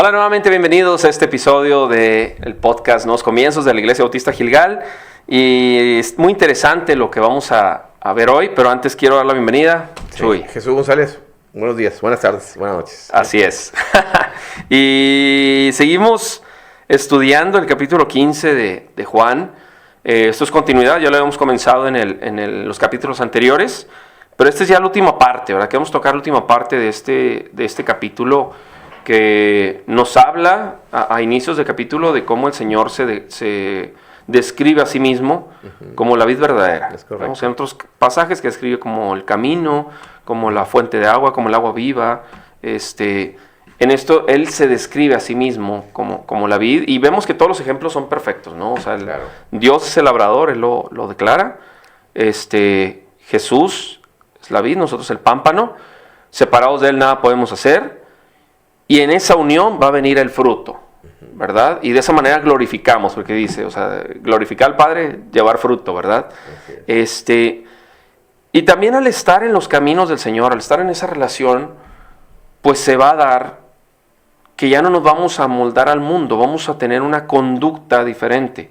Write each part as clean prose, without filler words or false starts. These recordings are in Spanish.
Hola, nuevamente bienvenidos a este episodio del podcast Nuevos Comienzos de la Iglesia Bautista Gilgal. Y es muy interesante lo que vamos a ver hoy, pero antes quiero dar la bienvenida. Chuy. Jesús González, buenos días, buenas tardes, buenas noches. Así es. Y seguimos estudiando el capítulo 15 de Juan. Esto es continuidad, ya lo habíamos comenzado en los capítulos anteriores, pero esta es ya la última parte, ¿verdad? Queremos tocar la última parte de este capítulo, que nos habla a inicios del capítulo de cómo el Señor se describe a sí mismo como la vid verdadera. Vemos en otros pasajes que describe como el camino, como la fuente de agua, como el agua viva. En esto Él se describe a sí mismo como la vid, y vemos que todos los ejemplos son perfectos, ¿no? O sea, claro. Dios es el labrador, Él lo declara. Jesús es la vid, nosotros el pámpano. Separados de Él nada podemos hacer. Y en esa unión va a venir el fruto, ¿verdad? Y de esa manera glorificamos, porque dice, o sea, glorificar al Padre, llevar fruto, ¿verdad? Y también al estar en los caminos del Señor, al estar en esa relación, pues se va a dar que ya no nos vamos a moldar al mundo, vamos a tener una conducta diferente.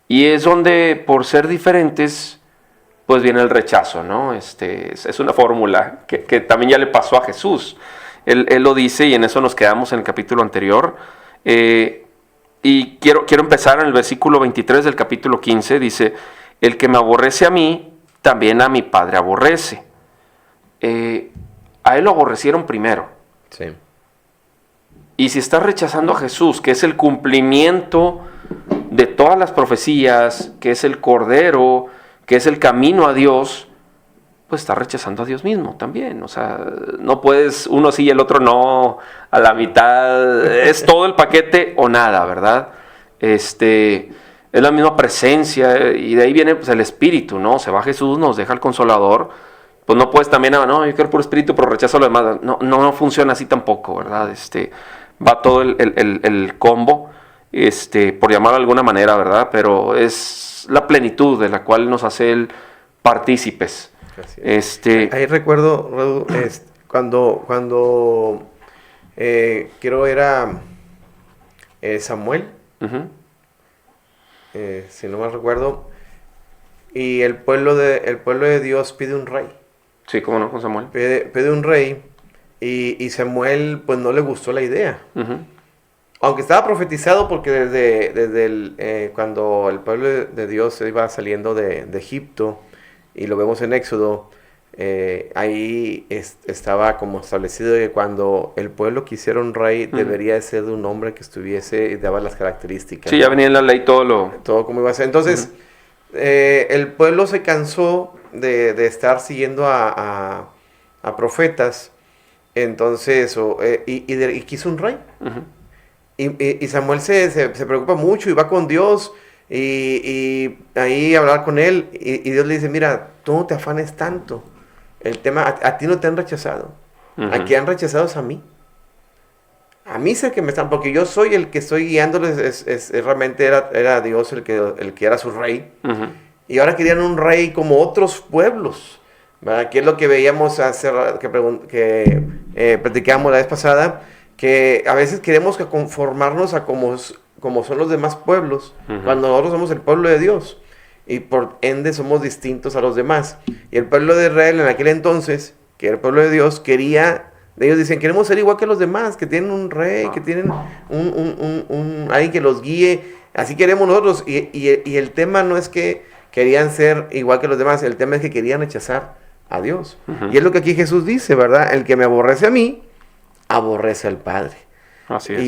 Y es donde, por ser diferentes, pues viene el rechazo, ¿no? Es una fórmula que también ya le pasó a Jesús. Él lo dice, y en eso nos quedamos en el capítulo anterior. Y quiero empezar en el versículo 23 del capítulo 15. Dice, el que me aborrece a mí, también a mi Padre aborrece. A Él lo aborrecieron primero. Sí. Y si estás rechazando a Jesús, que es el cumplimiento de todas las profecías, que es el Cordero, que es el camino a Dios, pues está rechazando a Dios mismo también. O sea, no puedes uno sí y el otro no, a la mitad. Es todo el paquete o nada, ¿verdad? Es la misma presencia, y de ahí viene pues el Espíritu, ¿no? Se va Jesús, nos deja el Consolador. Pues no puedes también, no, yo quiero puro Espíritu, pero rechazo lo demás. No funciona así tampoco, ¿verdad? Va todo el combo, por llamarlo de alguna manera, ¿verdad? Pero es la plenitud de la cual nos hace Él partícipes. Ahí recuerdo, Redu, cuando creo era Samuel, si no mal recuerdo, y el pueblo de Dios pide un rey. Sí, cómo no, con Samuel. Pide un rey, y Samuel pues no le gustó la idea. Aunque estaba profetizado, porque desde cuando el pueblo de Dios se iba saliendo de Egipto, y lo vemos en Éxodo, ahí estaba como establecido que cuando el pueblo quisiera un rey, debería ser de un hombre que estuviese y daba las características. Sí, ¿no? Ya venía en la ley todo como iba a ser. Entonces, el pueblo se cansó de estar siguiendo a profetas, entonces, y quiso un rey. Y Samuel se preocupa mucho y va con Dios, y ahí hablar con él, y Dios le dice, mira, tú no te afanes tanto, el tema, a ti no te han rechazado, a quien han rechazado es a mí es el que me están, porque yo soy el que estoy guiándoles, realmente era Dios el que era su rey, y ahora querían un rey como otros pueblos, ¿verdad? Que es lo que veíamos que platicábamos la vez pasada, que a veces queremos conformarnos a como son los demás pueblos, cuando nosotros somos el pueblo de Dios, y por ende somos distintos a los demás. Y el pueblo de Israel en aquel entonces, que era el pueblo de Dios, ellos dicen, queremos ser igual que los demás, que tienen un rey, que tienen alguien que los guíe, así queremos nosotros. Y el tema no es que querían ser igual que los demás, el tema es que querían rechazar a Dios. Y es lo que aquí Jesús dice, ¿verdad? El que me aborrece a mí, aborrece al Padre. Así es.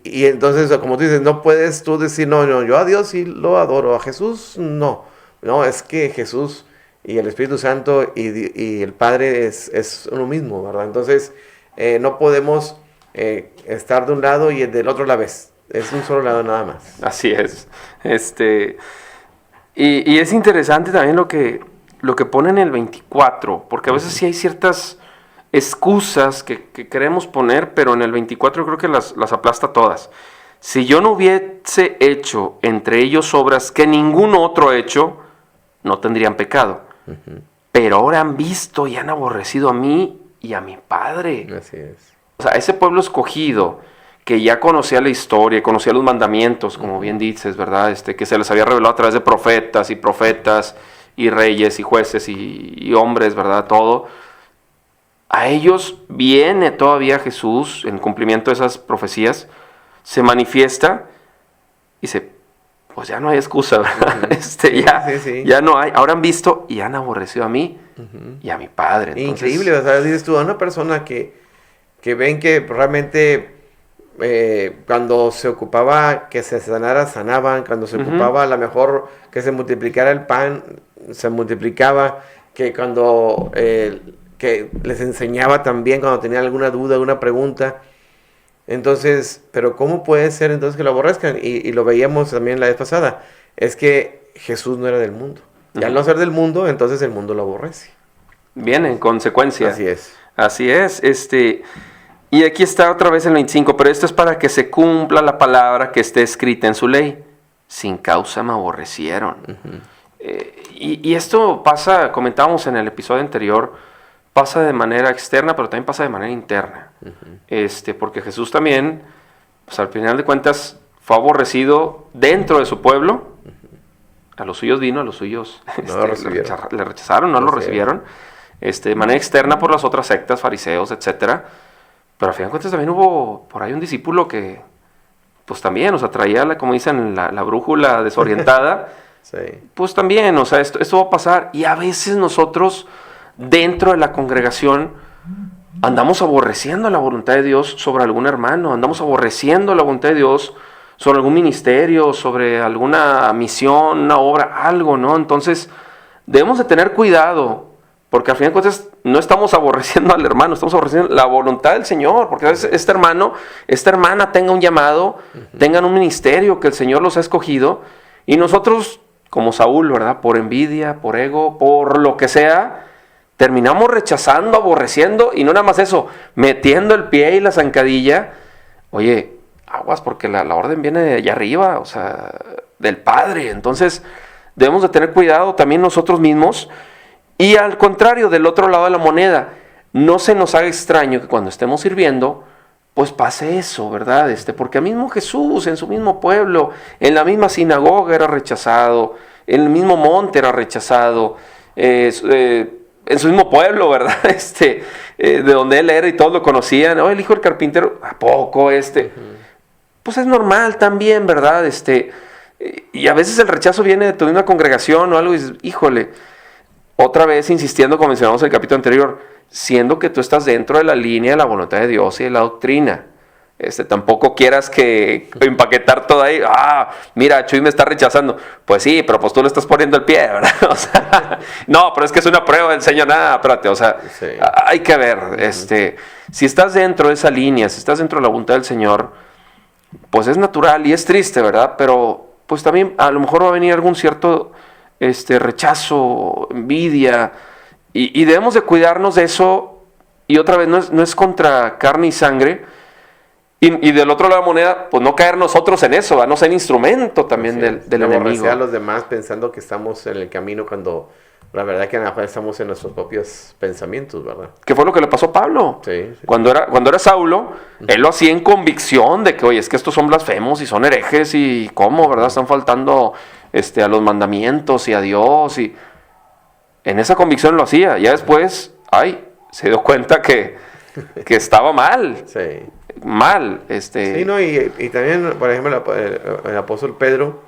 Y entonces, como tú dices, no puedes tú decir, no, yo a Dios sí lo adoro, a Jesús no. No, es que Jesús y el Espíritu Santo y el Padre es uno mismo, ¿verdad? Entonces, no podemos estar de un lado y del otro a la vez. Es un solo lado nada más. Así es. Y es interesante también lo que pone en el 24, porque a veces sí hay ciertas excusas que queremos poner, pero en el 24 creo que las aplasta todas. Si yo no hubiese hecho entre ellos obras que ningún otro ha hecho, no tendrían pecado. Pero ahora han visto y han aborrecido a mí y a mi Padre. Así es. O sea, ese pueblo escogido que ya conocía la historia, conocía los mandamientos, como bien dices, ¿verdad? Que se les había revelado a través de profetas y reyes y jueces y hombres, ¿verdad? Todo. A ellos viene todavía Jesús en cumplimiento de esas profecías, se manifiesta y dice, pues ya no hay excusa, ¿verdad? Ya no hay. Ahora han visto y han aborrecido a mí y a mi Padre. Entonces, increíble, o sea, dices tú, a una persona que ven que realmente cuando se ocupaba que se sanara, sanaban, cuando se ocupaba a lo mejor que se multiplicara el pan, se multiplicaba, que cuando que les enseñaba también cuando tenían alguna duda, alguna pregunta. Entonces, pero ¿cómo puede ser entonces que lo aborrezcan? Y lo veíamos también la vez pasada, es que Jesús no era del mundo. Y al no ser del mundo, entonces el mundo lo aborrece. Viene en consecuencia. Así es. Así es, y aquí está otra vez el 25, pero esto es para que se cumpla la palabra que esté escrita en su ley. Sin causa me aborrecieron. Y esto pasa, comentábamos en el episodio anterior, pasa de manera externa, pero también pasa de manera interna. Porque Jesús también, pues al final de cuentas, fue aborrecido dentro de su pueblo. A los suyos vino, a los suyos le rechazaron, no lo recibieron. De manera externa por las otras sectas, fariseos, etcétera. Pero al final de cuentas también hubo por ahí un discípulo que, pues también, o sea, traía, como dicen, la brújula desorientada. Sí. Pues también, o sea, esto va a pasar. Y a veces nosotros, dentro de la congregación, andamos aborreciendo la voluntad de Dios sobre algún hermano, andamos aborreciendo la voluntad de Dios sobre algún ministerio, sobre alguna misión, una obra, algo, ¿no? Entonces, debemos de tener cuidado, porque al final de cuentas no estamos aborreciendo al hermano, estamos aborreciendo la voluntad del Señor, porque a veces este hermano, esta hermana tenga un llamado, tengan un ministerio que el Señor los ha escogido, y nosotros, como Saúl, ¿verdad? Por envidia, por ego, por lo que sea, terminamos rechazando, aborreciendo, y no nada más eso, metiendo el pie y la zancadilla. Oye, aguas, porque la orden viene de allá arriba, o sea, del Padre. Entonces, debemos de tener cuidado también nosotros mismos. Y al contrario, del otro lado de la moneda, no se nos haga extraño que cuando estemos sirviendo, pues pase eso, ¿verdad? Porque el mismo Jesús, en su mismo pueblo, en la misma sinagoga era rechazado, en el mismo monte era rechazado, en su mismo pueblo, ¿verdad? De donde él era y todos lo conocían. Oh, el hijo del carpintero, ¿a poco Pues es normal también, ¿verdad? Y a veces el rechazo viene de tu misma congregación o algo y dices, híjole, otra vez insistiendo, como mencionamos en el capítulo anterior, siendo que tú estás dentro de la línea de la voluntad de Dios y de la doctrina. Tampoco quieras que empaquetar todo ahí. Mira, Chuy me está rechazando. Pues sí, pero pues tú le estás poniendo el pie, ¿verdad? O sea, no, pero es que es una prueba del Señor. Espérate, o sea, sí. Hay que ver. Si estás dentro de esa línea, si estás dentro de la voluntad del Señor, pues es natural y es triste, ¿verdad? Pero pues también a lo mejor va a venir algún cierto rechazo, envidia, y debemos de cuidarnos de eso. Y otra vez, no es contra carne y sangre. Y del otro lado de la moneda, pues no caer nosotros en eso, no ser instrumento también del enemigo. A los demás pensando que estamos en el camino cuando la verdad que a lo mejor estamos en nuestros propios pensamientos, ¿verdad? ¿Qué fue lo que le pasó a Pablo? Sí. Cuando era Saulo, él lo hacía en convicción de que, oye, es que estos son blasfemos y son herejes y cómo, ¿verdad? Están faltando a los mandamientos y a Dios, y en esa convicción lo hacía. Ya después, se dio cuenta que estaba mal. Sí. Mal. Sí, no, y también, por ejemplo, el apóstol Pedro,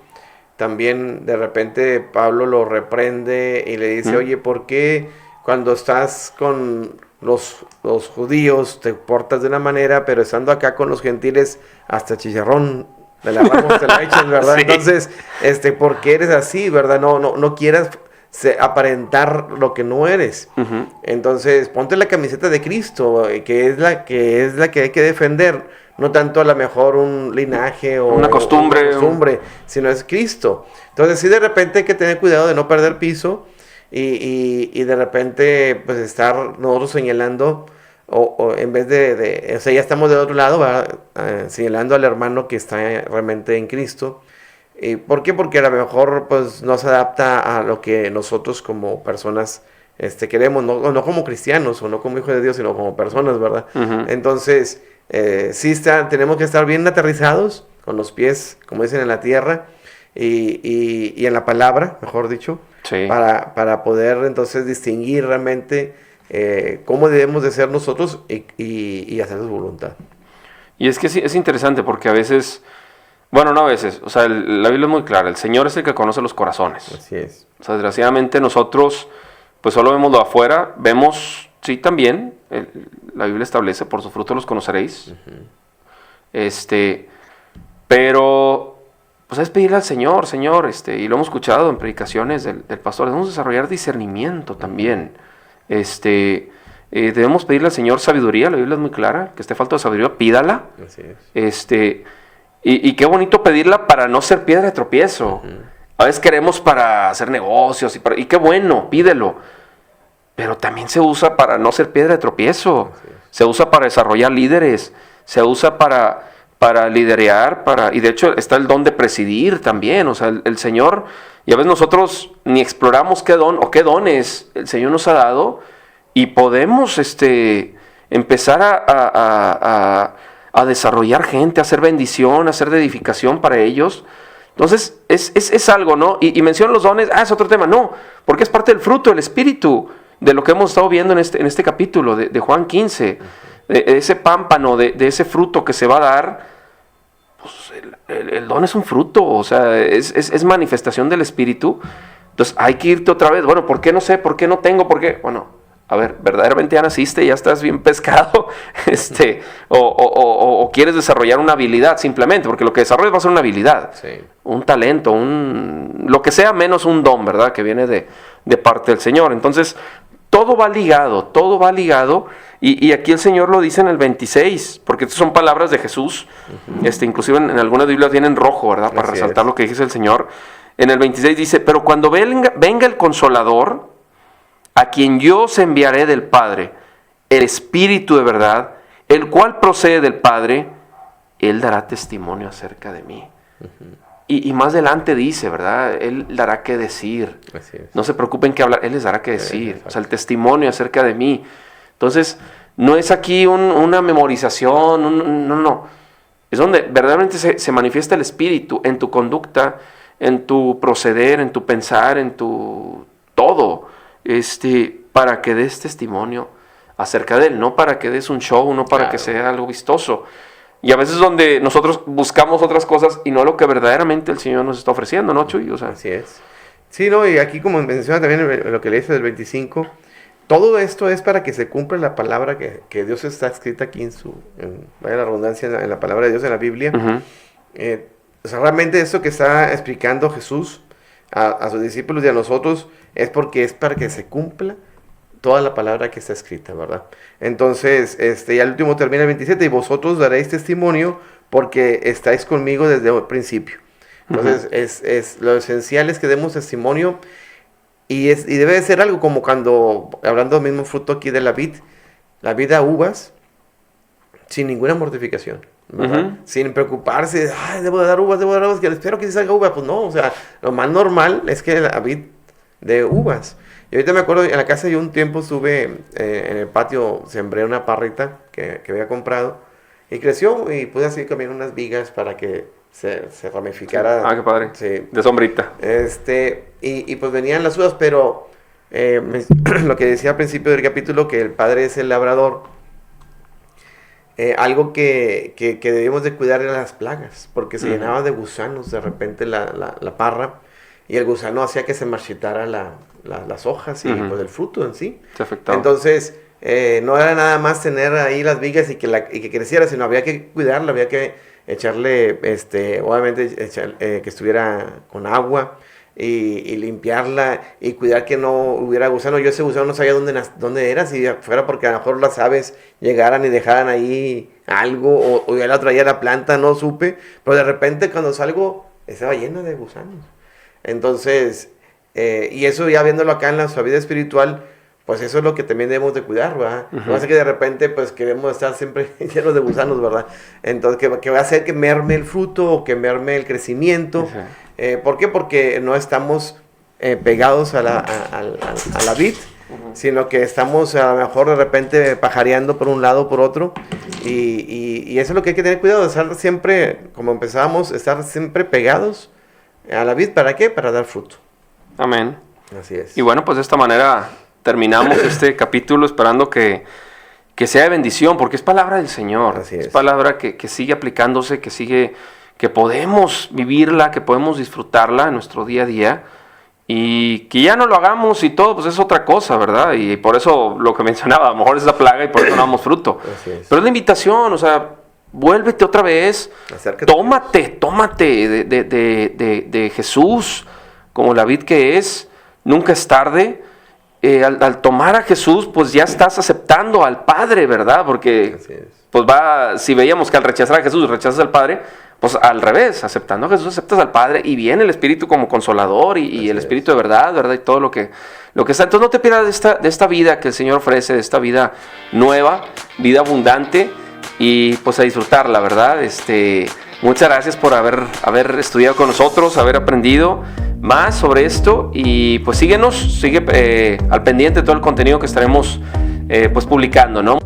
también de repente Pablo lo reprende y le dice, oye, ¿por qué cuando estás con los judíos te portas de una manera, pero estando acá con los gentiles hasta chicharrón de la ramos te la echas, ¿verdad? Sí. Entonces, ¿por qué eres así, verdad? No quieras aparentar lo que no eres. Entonces, ponte la camiseta de Cristo, que es la que hay que defender, no tanto a lo mejor un linaje o una costumbre, sino es Cristo. Entonces, sí, de repente hay que tener cuidado de no perder piso y de repente pues estar nosotros señalando o en vez de o sea, ya estamos del otro lado, señalando al hermano que está realmente en Cristo. ¿Por qué? Porque a lo mejor pues no se adapta a lo que nosotros como personas queremos, no como cristianos o no como hijos de Dios, sino como personas, ¿verdad? Entonces, Tenemos que estar bien aterrizados, con los pies, como dicen, en la tierra y en la palabra, mejor dicho, Sí. para poder entonces distinguir realmente cómo debemos de ser nosotros y hacer su voluntad. Y es que sí, es interesante porque a veces, bueno, no a veces, o sea, la Biblia es muy clara, el Señor es el que conoce los corazones. Así es. O sea, desgraciadamente nosotros, pues solo vemos lo afuera, vemos, sí, también, la Biblia establece, por su fruto los conoceréis. Pero, pues es pedirle al Señor, y lo hemos escuchado en predicaciones del pastor, debemos desarrollar discernimiento también. Debemos pedirle al Señor sabiduría, la Biblia es muy clara, que esté falta de sabiduría, pídala. Así es. Y qué bonito pedirla para no ser piedra de tropiezo. A veces queremos para hacer negocios, y qué bueno, pídelo. Pero también se usa para no ser piedra de tropiezo. Se usa para desarrollar líderes, se usa para liderear, y de hecho está el don de presidir también. O sea, el Señor, y a veces nosotros ni exploramos qué don o qué dones el Señor nos ha dado, y podemos empezar a desarrollar gente, a hacer bendición, a hacer de edificación para ellos. Entonces, es algo, ¿no? Y menciono los dones, es otro tema. No, porque es parte del fruto del Espíritu, de lo que hemos estado viendo en este capítulo de Juan 15, de ese pámpano, de ese fruto que se va a dar. Pues el don es un fruto, o sea, es manifestación del Espíritu. Entonces, hay que irte otra vez. Bueno, ¿por qué no sé? ¿Por qué no tengo? ¿Por qué? Bueno, a ver, verdaderamente ya naciste, ya estás bien pescado, o quieres desarrollar una habilidad simplemente, porque lo que desarrollas va a ser una habilidad, Sí. un talento, lo que sea menos un don, ¿verdad? Que viene de parte del Señor. Entonces, todo va ligado, y aquí el Señor lo dice en el 26, porque estas son palabras de Jesús, inclusive en algunas Biblias vienen en rojo, ¿verdad? Para Así resaltar es. lo que dice el Señor. En el 26 dice, pero cuando venga el Consolador, a quien yo os enviaré del Padre, el Espíritu de verdad, el cual procede del Padre, Él dará testimonio acerca de mí. Y más adelante dice, ¿verdad? Él dará que decir. Así es. No se preocupen que hablar, Él les dará que decir. Exacto. O sea, el testimonio acerca de mí. Entonces, no es aquí una memorización, no. Es donde verdaderamente se manifiesta el Espíritu en tu conducta, en tu proceder, en tu pensar, en tu todo. Para que des testimonio acerca de Él, no para que des un show, no para Claro. que sea algo vistoso. Y a veces donde nosotros buscamos otras cosas y no lo que verdaderamente el Señor nos está ofreciendo, ¿no, Chuy? O sea, Así es. Sí, no, y aquí como menciona también lo que le dice del 25, todo esto es para que se cumpla la palabra que Dios está escrita aquí vaya la redundancia, en la palabra de Dios en la Biblia. ujú, O sea, realmente esto que está explicando Jesús a sus discípulos y a nosotros es para que se cumpla toda la palabra que está escrita, ¿verdad? Entonces, y al último termina el 27, y vosotros daréis testimonio porque estáis conmigo desde el principio. Entonces, lo esencial es que demos testimonio y debe de ser algo como cuando, hablando del mismo fruto aquí de la vid da uvas sin ninguna mortificación, ¿verdad? Sin preocuparse, debo de dar uvas, que espero que sí salga uva. Pues no, o sea, lo más normal es que la vid de uvas. Y ahorita me acuerdo, en la casa yo un tiempo estuve en el patio, sembré una parrita que había comprado y creció y pude así cambiar unas vigas para que se ramificara. Ah, qué padre. Sí. De sombrita. Y pues venían las uvas, pero lo que decía al principio del capítulo, que el padre es el labrador, algo que debíamos de cuidar eran las plagas, porque se llenaba de gusanos de repente la parra, y el gusano hacía que se marchitaran las hojas y pues el fruto en sí. Se afectaba. Entonces, no era nada más tener ahí las vigas y que creciera, sino había que cuidarla, había que echarle, obviamente, que estuviera con agua y limpiarla y cuidar que no hubiera gusano. Yo ese gusano no sabía dónde era, si fuera porque a lo mejor las aves llegaran y dejaran ahí algo o ya la traía la planta, no supe, pero de repente cuando salgo estaba llena de gusanos. Entonces, y eso ya viéndolo acá en la vida espiritual, pues eso es lo que también debemos de cuidar, ¿verdad? No hace que de repente pues queremos estar siempre llenos de gusanos, ¿verdad? Entonces, que va a hacer que merme el fruto o que merme el crecimiento. ¿Por qué? Porque no estamos pegados a la vid sino que estamos a lo mejor de repente pajareando por un lado o por otro, y eso es lo que hay que tener cuidado, de estar siempre, como empezábamos, estar siempre pegados a la vid. ¿Para qué? Para dar fruto. Amén. Así es. Y bueno, pues de esta manera terminamos este capítulo, esperando que sea de bendición, porque es palabra del Señor. Así es. Es palabra que sigue aplicándose, que podemos vivirla, que podemos disfrutarla en nuestro día a día. Y que ya no lo hagamos y todo, pues es otra cosa, ¿verdad? Y por eso lo que mencionaba, a lo mejor es la plaga y por eso no damos fruto. Así es. Pero es la invitación, o sea, vuélvete otra vez, Acércate. tómate de Jesús, como la vid que es, nunca es tarde. Al tomar a Jesús, pues ya estás aceptando al Padre, ¿verdad? Porque, Así es. pues si veíamos que al rechazar a Jesús rechazas al Padre, pues al revés, aceptando a Jesús aceptas al Padre y viene el Espíritu como consolador y el Espíritu de verdad, ¿verdad? Y todo lo que está. Entonces no te pierdas de esta vida que el Señor ofrece, de esta vida nueva, vida abundante, y pues a disfrutarla, ¿verdad? Muchas gracias por haber estudiado con nosotros, haber aprendido más sobre esto, y pues sigue al pendiente de todo el contenido que estaremos pues publicando, ¿no?